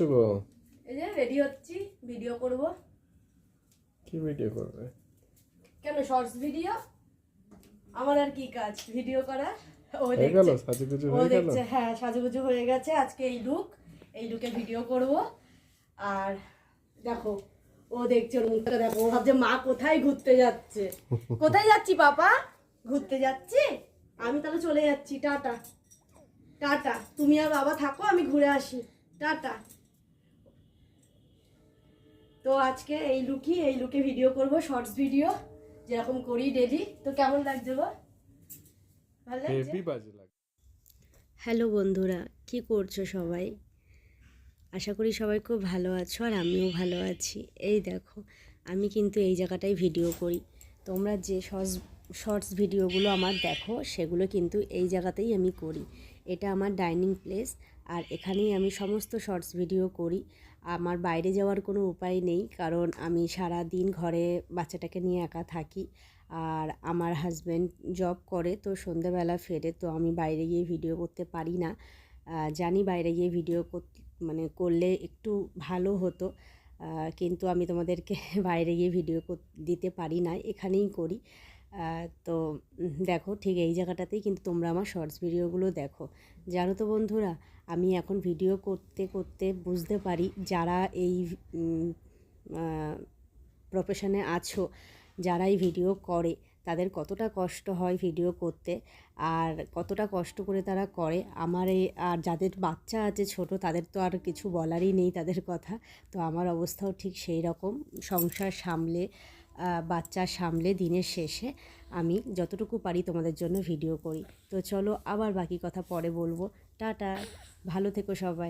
শুভ, এই যে রেডি হচ্ছি, ভিডিও করব। কি ভিডিও করবে? কেন, শর্টস ভিডিও। আমার আর কি কাজ ভিডিও করা। ও হয়ে গেল, দেখছে, সাজুগুজু ও হয়ে গেল। দেখছে। হ্যাঁ, সাজুগুজু হয়ে গেছে। আজকে এই লুকে ভিডিও করব। আর দেখো, ও দেখছে, ওর মুখটা দেখো। ও ভাবছে মা কোথায় ঘুরতে যাচ্ছে। কোথায় যাচ্ছি পাপা? ঘুরতে যাচ্ছি। আমি তাহলে চলে যাচ্ছি। টাটা টাটা, তুমি আর বাবা থাকো, আমি ঘুরে আসি। টাটা। তো আজকে এই লুকে ভিডিও করব, শর্টস ভিডিও যেরকম করি ডেলি। তো কেমন লাগছে গো? ভালো লাগছে? হেভি বাজে লাগে। হ্যালো বন্ধুরা, কি করছো সবাই? আশা করি সবাই খুব ভালো আছো, আর আমিও ভালো আছি। এই দেখো, আমি কিন্তু এই জায়গাটায় ভিডিও করি। তোমরা যে শর্টস ভিডিওগুলো আমার দেখো, সেগুলো কিন্তু এই জায়গাতেই আমি করি। এটা আমার ডাইনিং প্লেস, আর এখানেই আমি সমস্ত শর্টস ভিডিও করি। আমার বাইরে যাওয়ার কোনো উপায় নেই, কারণ আমি সারা দিন ঘরে বাচ্চাটাকে নিয়ে একা থাকি। আর আমার হাজব্যান্ড জব করে, তো সন্ধ্যেবেলা ফেরে, তো আমি বাইরে গিয়ে ভিডিও করতে পারি না। জানি বাইরে গিয়ে ভিডিও করলে একটু ভালো হতো, কিন্তু আমি তোমাদেরকে বাইরে গিয়ে ভিডিও দিতে পারি না, এখানেই করি। তো দেখো, ঠিক এই জায়গাটাতেই কিন্তু তোমরা আমার শর্টস ভিডিওগুলো দেখো। জানো তো বন্ধুরা, আমি এখন ভিডিও করতে করতে বুঝতে পারি, যারা এই প্রফেশনে আছো, যারাই ভিডিও করে, তাদের কতটা কষ্ট হয় ভিডিও করতে, আর কতটা কষ্ট করে তারা করে। আমার আর যাদের বাচ্চা আছে ছোট, তাদের তো আর কিছু বলারই নেই তাদের কথা। তো আমার অবস্থাও ঠিক সেই রকম। সংসার সামলে, বাচ্চা সামলে দিনের শেষে আমি যতটুকু পারি তোমাদের জন্য ভিডিও করি। তো চলো, আবার বাকি কথা পরে বলবো। টাটা, ভালো থেকো সবাই।